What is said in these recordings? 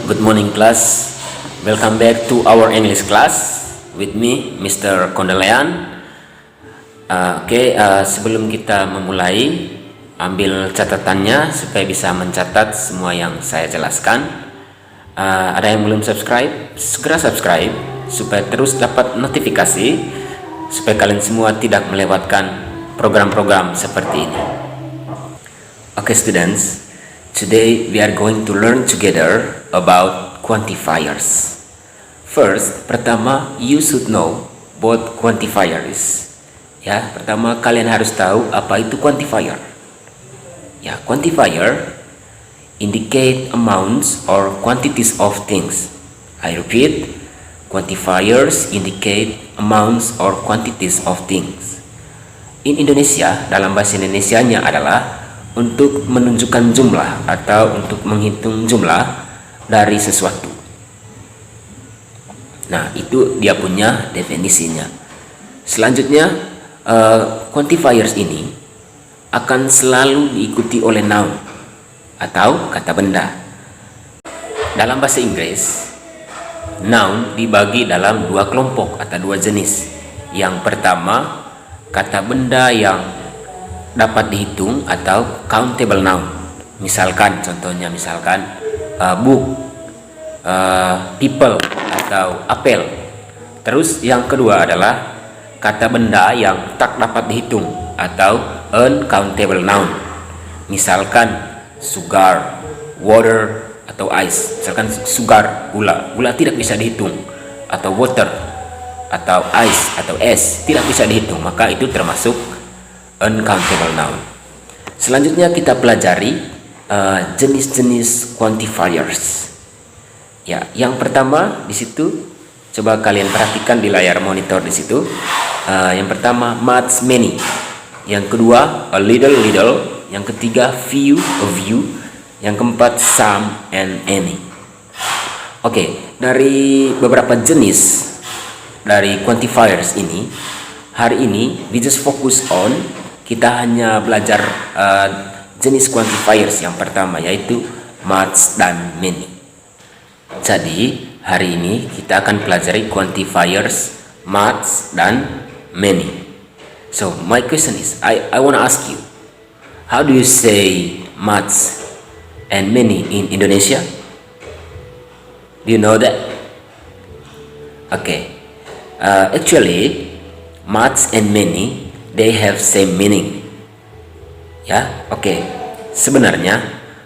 Good morning class. Welcome back to our English class with me Mr. Kondelean. Sebelum kita memulai, ambil catatannya supaya bisa mencatat semua yang saya jelaskan. Ada yang belum subscribe, segera subscribe supaya terus dapat notifikasi, supaya kalian semua tidak melewatkan program-program seperti ini. Students, today we are going to learn together about quantifiers. First, pertama, you should know what quantifier is. Ya, pertama kalian harus tahu apa itu quantifier. Ya, quantifier indicate amounts or quantities of things. I repeat, quantifiers indicate amounts or quantities of things. In Indonesia, dalam bahasa Indonesianya adalah untuk menunjukkan jumlah atau untuk menghitung jumlah dari sesuatu. Nah, itu dia punya definisinya. Selanjutnya, quantifiers ini akan selalu diikuti oleh noun atau kata benda. Dalam bahasa Inggris, noun dibagi dalam dua kelompok atau dua jenis. Yang pertama, kata benda yang dapat dihitung atau countable noun. Contohnya book, people atau apel. Terus yang kedua adalah kata benda yang tak dapat dihitung atau uncountable noun. Misalkan sugar, water atau ice. Misalkan sugar, gula tidak bisa dihitung, atau water atau ice atau es tidak bisa dihitung, maka itu termasuk uncountable noun. Selanjutnya kita pelajari jenis-jenis quantifiers. Ya, yang pertama di situ coba kalian perhatikan di layar monitor di situ. Yang pertama much, many. Yang kedua a little, little. Yang ketiga few, a few. Yang keempat some and any. Dari beberapa jenis dari quantifiers ini, hari ini we just focus on, kita hanya belajar jenis quantifiers yang pertama, yaitu much dan many. Jadi hari ini kita akan pelajari quantifiers much dan many. So my question is, I want to ask you, how do you say much and many in Indonesia? Do you know that? Actually much and many, they have same meaning. Ya, sebenarnya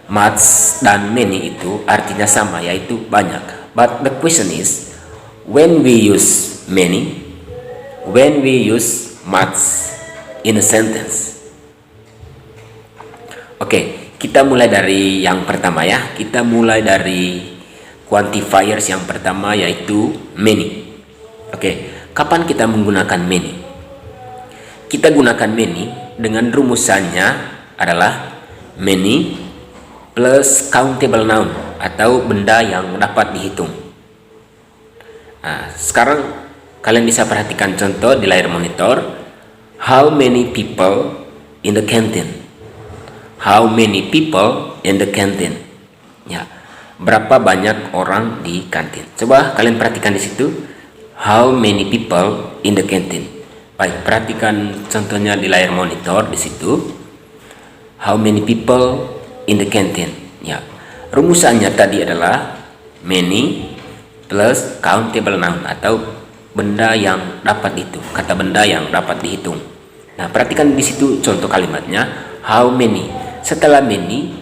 much dan many itu artinya sama, yaitu banyak. But the question is, when we use many, when we use much in a sentence. Kita mulai dari yang pertama ya. Kita mulai dari quantifiers yang pertama, yaitu many. Kapan kita menggunakan many? Kita gunakan many dengan rumusannya adalah many plus countable noun atau benda yang dapat dihitung. Nah, sekarang kalian bisa perhatikan contoh di layar monitor. How many people in the canteen? How many people in the canteen? Ya, berapa banyak orang di kantin? Coba kalian perhatikan di situ. How many people in the canteen? Baik, perhatikan contohnya di layar monitor di situ. How many people in the canteen? Ya, rumusannya tadi adalah many plus countable noun atau benda yang dapat dihitung, kata benda yang dapat dihitung. Nah, perhatikan di situ contoh kalimatnya, how many. Setelah many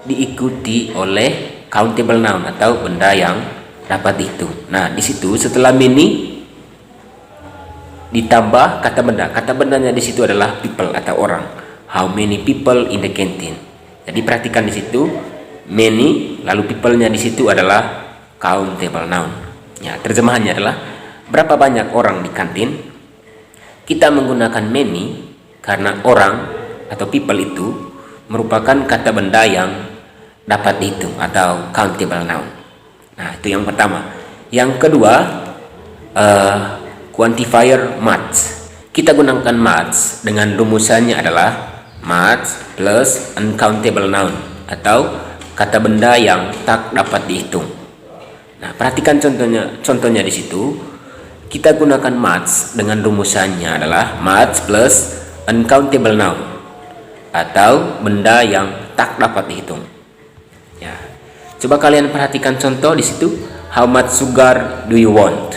diikuti oleh countable noun atau benda yang dapat dihitung. Nah, di situ setelah many ditambah kata benda. Kata bendanya di situ adalah people atau orang. How many people in the canteen? Jadi perhatikan di situ many, lalu people-nya di situ adalah countable noun. Ya, terjemahannya adalah berapa banyak orang di kantin. Kita menggunakan many karena orang atau people itu merupakan kata benda yang dapat dihitung atau countable noun. Nah, itu yang pertama. Yang kedua, quantifier much. Kita gunakan much dengan rumusannya adalah much plus uncountable noun atau kata benda yang tak dapat dihitung. Nah, perhatikan contohnya di situ. Kita gunakan maths dengan rumusannya adalah maths plus uncountable noun atau benda yang tak dapat dihitung. Ya. Coba kalian perhatikan contoh di situ. How much sugar do you want?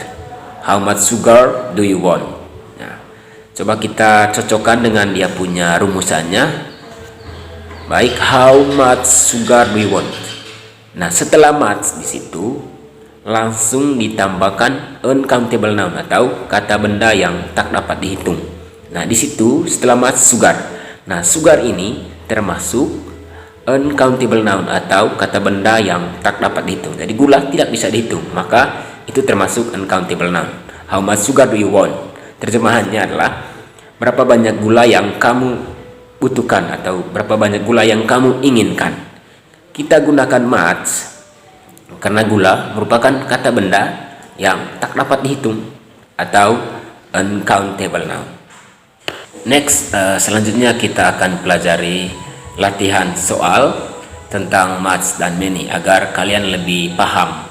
How much sugar do you want? Nah, coba kita cocokkan dengan dia punya rumusannya. Baik, how much sugar do you want? Nah, setelah maths di situ langsung ditambahkan uncountable noun atau kata benda yang tak dapat dihitung. Nah, di situ setelah maths sugar. Nah, sugar ini termasuk uncountable noun atau kata benda yang tak dapat dihitung. Jadi gula tidak bisa dihitung, maka itu termasuk uncountable noun. How much sugar do you want? Terjemahannya adalah berapa banyak gula yang kamu butuhkan atau berapa banyak gula yang kamu inginkan. Kita gunakan maths karena gula merupakan kata benda yang tak dapat dihitung atau uncountable noun. Next, selanjutnya kita akan pelajari latihan soal tentang maths dan many agar kalian lebih paham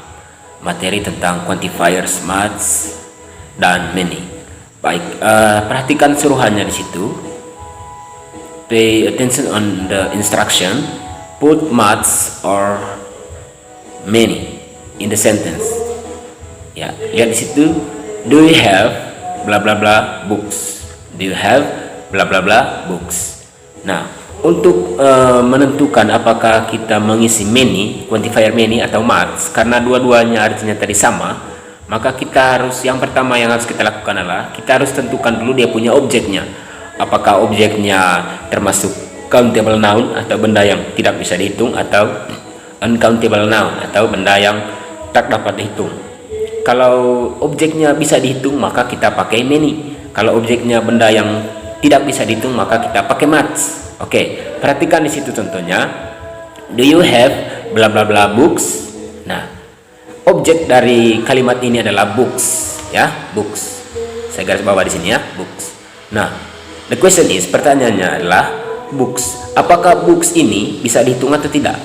materi tentang quantifiers, maths dan many. Baik, perhatikan suruhannya di situ. Pay attention on the instruction. Put maths or many in the sentence. Ya, lihat di situ. Do you have bla bla bla books? Do you have bla bla bla books? Nah, untuk menentukan apakah kita mengisi many, quantifier many atau maths, karena dua-duanya artinya tadi sama, maka kita harus, yang pertama yang harus kita lakukan adalah kita harus tentukan dulu dia punya objeknya. Apakah objeknya termasuk countable noun atau benda yang tidak bisa dihitung, atau uncountable noun atau benda yang tak dapat dihitung. Kalau objeknya bisa dihitung maka kita pakai many. Kalau objeknya benda yang tidak bisa dihitung maka kita pakai maths. Oke, perhatikan di situ contohnya. Do you have bla bla bla books? Nah, objek dari kalimat ini adalah books, ya, books. Saya garis bawah di sini ya, books. Nah, the question is, pertanyaannya adalah books. Apakah books ini bisa dihitung atau tidak?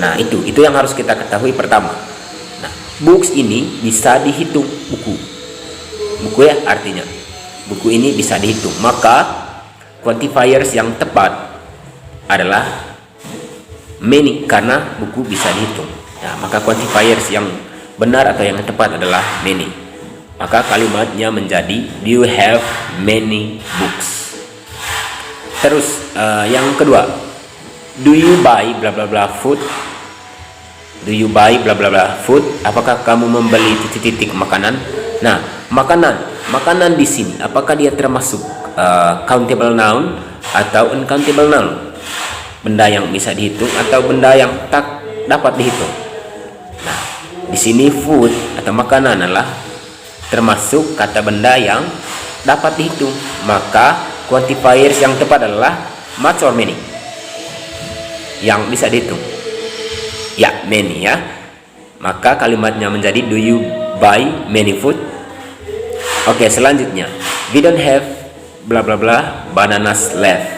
Nah, itu yang harus kita ketahui pertama. Nah, books ini bisa dihitung, buku ya artinya. Buku ini bisa dihitung. Maka quantifiers yang tepat adalah many karena buku bisa dihitung. Nah, maka quantifiers yang benar atau yang tepat adalah many. Maka kalimatnya menjadi do you have many books. Terus yang kedua, do you buy bla bla bla food? Do you buy bla bla bla food? Apakah kamu membeli titik-titik makanan? Nah, makanan di sini apakah dia termasuk countable noun atau uncountable noun? Benda yang bisa dihitung atau benda yang tak dapat dihitung? Nah, di sini food atau makanan adalah termasuk kata benda yang dapat dihitung. Maka quantifiers yang tepat adalah much or many. Yang bisa dihitung. Ya, many ya. Maka kalimatnya menjadi do you buy many food? Oke, selanjutnya. We don't have bla bla bla bananas left.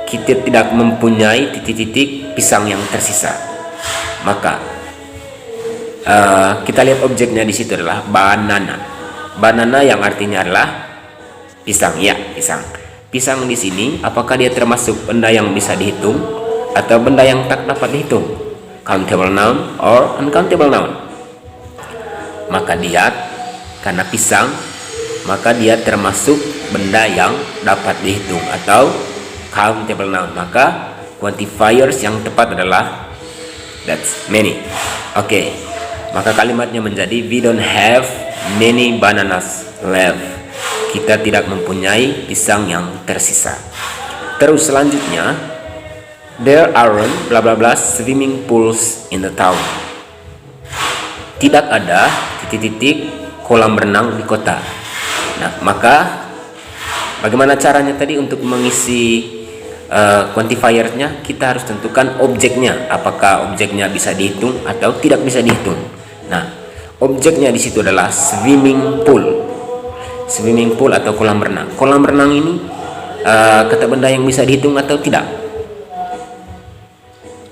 Kita tidak mempunyai titik-titik pisang yang tersisa. Maka kita lihat objeknya di situ adalah banana. Banana yang artinya adalah pisang, ya, pisang. Pisang di sini apakah dia termasuk benda yang bisa dihitung atau benda yang tak dapat dihitung? Countable noun or uncountable noun? Maka dia, karena pisang, maka dia termasuk benda yang dapat dihitung atau countable noun. Maka quantifiers yang tepat adalah that's many. Oke, maka kalimatnya menjadi we don't have many bananas left. Kita tidak mempunyai pisang yang tersisa. Terus selanjutnya, there aren't bla bla bla swimming pools in the town. Tidak ada titik-titik kolam renang di kota. Nah, maka bagaimana caranya tadi untuk mengisi quantifiernya? Kita harus tentukan objeknya. Apakah objeknya bisa dihitung atau tidak bisa dihitung? Nah, objeknya di situ adalah swimming pool. Swimming pool atau kolam renang. Kolam renang ini kata benda yang bisa dihitung atau tidak?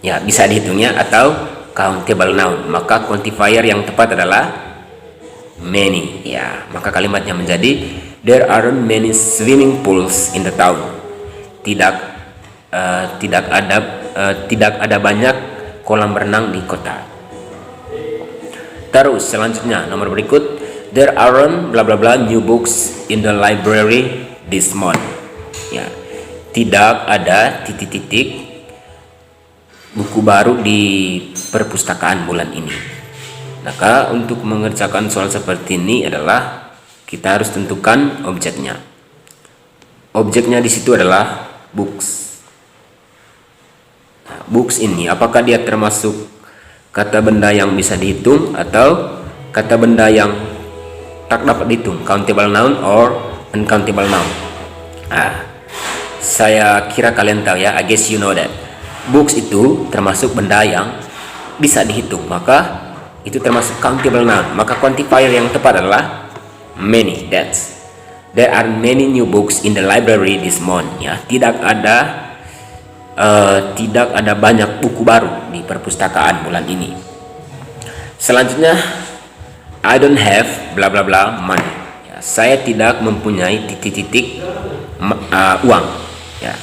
Ya, bisa dihitungnya atau countable noun, maka quantifier yang tepat adalah many. Ya, maka kalimatnya menjadi there aren't many swimming pools in the town. Tidak ada banyak kolam renang di kota. Terus selanjutnya nomor berikut, there aren't bla bla bla new books in the library this month. Ya, tidak ada titik-titik buku baru di perpustakaan bulan ini. Maka untuk mengerjakan soal seperti ini adalah kita harus tentukan objeknya. Objeknya di situ adalah books. Nah, books ini apakah dia termasuk kata benda yang bisa dihitung atau kata benda yang tak dapat dihitung, countable noun or uncountable noun? Saya kira kalian tahu ya, I guess you know that books itu termasuk benda yang bisa dihitung, maka itu termasuk countable noun. Maka quantifier yang tepat adalah many. That's there are many new books in the library this month. Ya, tidak ada banyak buku baru di perpustakaan bulan ini. Selanjutnya, I don't have bla bla bla money. Ya, saya tidak mempunyai titik-titik uang. Ya.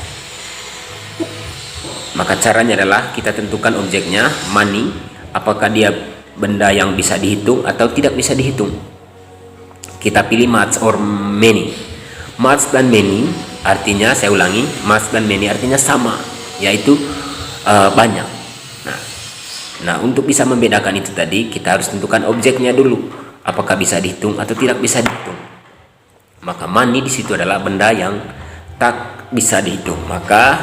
Maka caranya adalah kita tentukan objeknya money, apakah dia benda yang bisa dihitung atau tidak bisa dihitung. Kita pilih much or many. Much dan many artinya, saya ulangi, much dan many artinya sama, yaitu banyak. Nah, untuk bisa membedakan itu tadi, kita harus tentukan objeknya dulu, apakah bisa dihitung atau tidak bisa dihitung. Maka money di situ adalah benda yang tak bisa dihitung, maka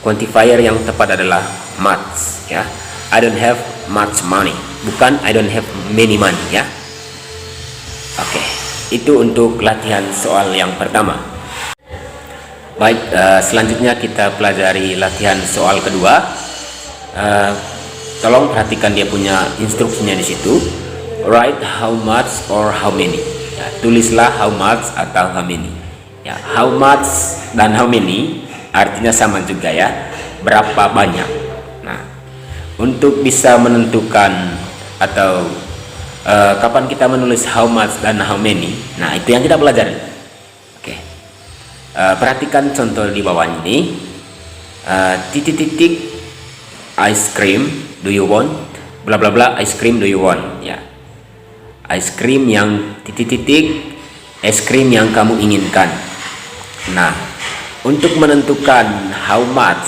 quantifier yang tepat adalah much. Ya, I don't have much money, bukan I don't have many money. Ya, oke, itu untuk latihan soal yang pertama. Baik, selanjutnya kita pelajari latihan soal kedua. Tolong perhatikan dia punya instruksinya di situ. Write how much or how many. Ya, tulislah how much atau how many. Ya, how much dan how many artinya sama juga ya, berapa banyak. Nah, untuk bisa menentukan atau kapan kita menulis how much dan how many, nah itu yang kita pelajari. Oke, perhatikan contoh di bawah ini. Titik-titik ice cream do you want, bla bla bla ice cream do you want. Ya, ice cream yang titik-titik es krim yang kamu inginkan. Nah, untuk menentukan how much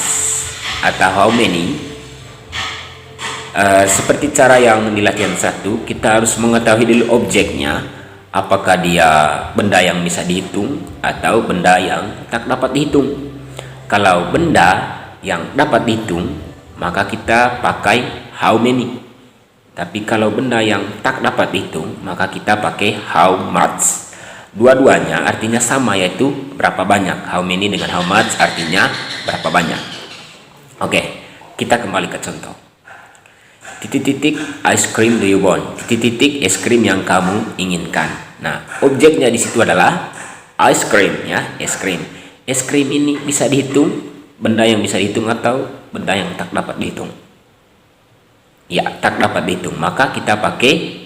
atau how many, seperti cara yang di latihan 1, kita harus mengetahui dulu objeknya, apakah dia benda yang bisa dihitung atau benda yang tak dapat dihitung. Kalau benda yang dapat dihitung, maka kita pakai how many. Tapi kalau benda yang tak dapat dihitung, maka kita pakai how much. Dua-duanya artinya sama, yaitu berapa banyak. How many dengan how much artinya berapa banyak. Oke, kita kembali ke contoh. Titik-titik ice cream do you want. Titik-titik es krim yang kamu inginkan. Nah, objeknya di situ adalah ice cream ya, es krim. Es krim ini bisa dihitung, benda yang bisa dihitung atau benda yang tak dapat dihitung. Ya, tak dapat dihitung. Maka kita pakai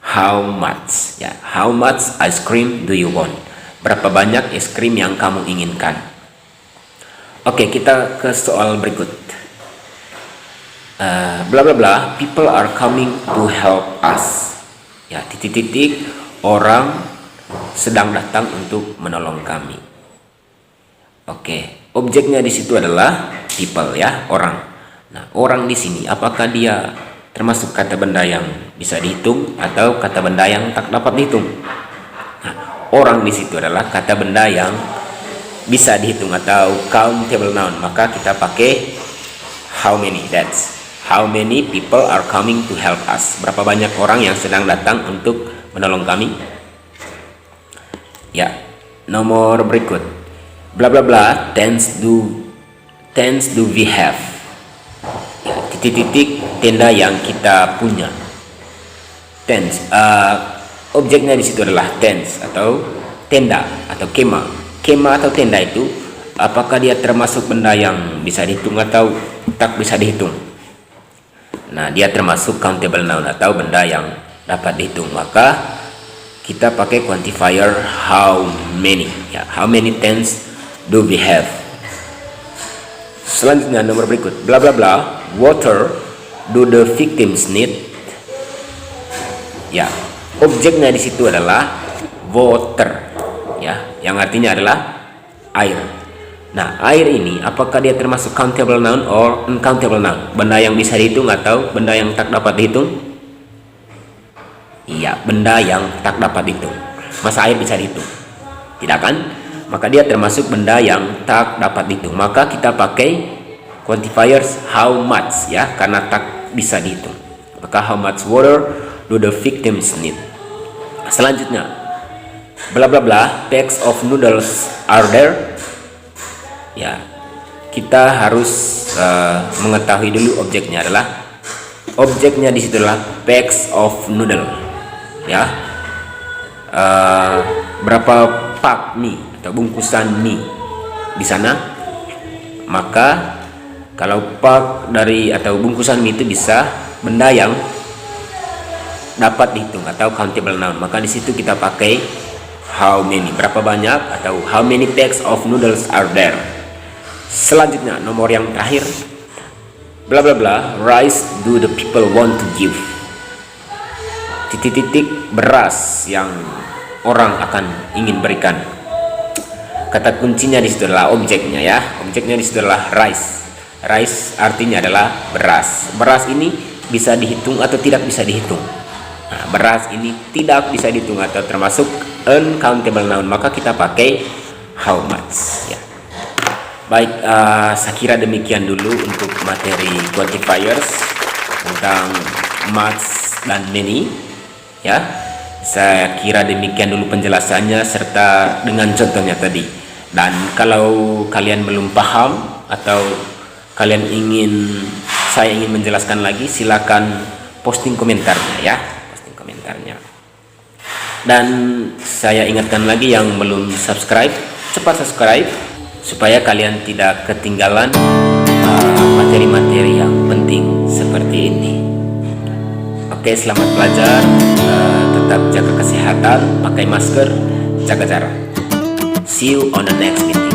how much. Ya, how much ice cream do you want? Berapa banyak es krim yang kamu inginkan? Oke, kita ke soal berikut. Bla bla bla, people are coming to help us. Ya, titik-titik orang sedang datang untuk menolong kami. Oke, objeknya di situ adalah people ya, orang. Nah, orang di sini apakah dia termasuk kata benda yang bisa dihitung atau kata benda yang tak dapat dihitung? Nah, orang di situ adalah kata benda yang bisa dihitung atau countable noun, maka kita pakai how many. That's how many people are coming to help us. Berapa banyak orang yang sedang datang untuk menolong kami? Ya, nomor berikut. Bla bla bla, tents do we have. Ya, titik-titik tenda yang kita punya. Tents, objeknya di situ adalah tents atau tenda atau kema. Kema atau tenda itu apakah dia termasuk benda yang bisa dihitung atau tak bisa dihitung? Nah, dia termasuk countable noun atau benda yang dapat dihitung. Maka kita pakai quantifier how many. Ya, how many tents do we have? Selanjutnya nomor berikut, bla bla bla, water do the victims need? Ya, objeknya di situ adalah water, ya, yang artinya adalah air. Nah, air ini apakah dia termasuk countable noun or uncountable noun? Benda yang bisa dihitung atau benda yang tak dapat dihitung? Iya, benda yang tak dapat dihitung. Masa air bisa dihitung? Tidak kan? Maka dia termasuk benda yang tak dapat dihitung. Maka kita pakai quantifiers how much, ya, karena tak bisa dihitung. Maka how much water do the victims need? Selanjutnya, bla bla bla, packs of noodles are there? Ya, kita harus mengetahui dulu objeknya adalah, objeknya di situ adalah packs of noodle, ya. Berapa pak mie atau bungkusan mie di sana? Maka kalau pak dari atau bungkusan mie itu bisa benda yang dapat dihitung atau countable noun. Maka di situ kita pakai how many, berapa banyak, atau how many packs of noodles are there. Selanjutnya nomor yang terakhir, bla bla bla, rice do the people want to give? Titik-titik, beras yang orang akan ingin berikan. Kata kuncinya di situ adalah objeknya, ya. Objeknya di situ adalah rice. Rice artinya adalah beras. Beras ini bisa dihitung atau tidak bisa dihitung. Nah, beras ini tidak bisa dihitung atau termasuk uncountable noun. Maka kita pakai how much, ya. Baik, saya kira demikian dulu untuk materi quantifiers tentang much dan many, ya. Saya kira demikian dulu penjelasannya serta dengan contohnya tadi. Dan kalau kalian belum paham atau kalian saya ingin menjelaskan lagi, silakan posting komentarnya, ya, posting komentarnya. Dan saya ingatkan lagi yang belum subscribe, cepat subscribe supaya kalian tidak ketinggalan materi-materi yang penting seperti ini. Oke, selamat belajar, tetap jaga kesehatan, pakai masker, jaga jarak. See you on the next video.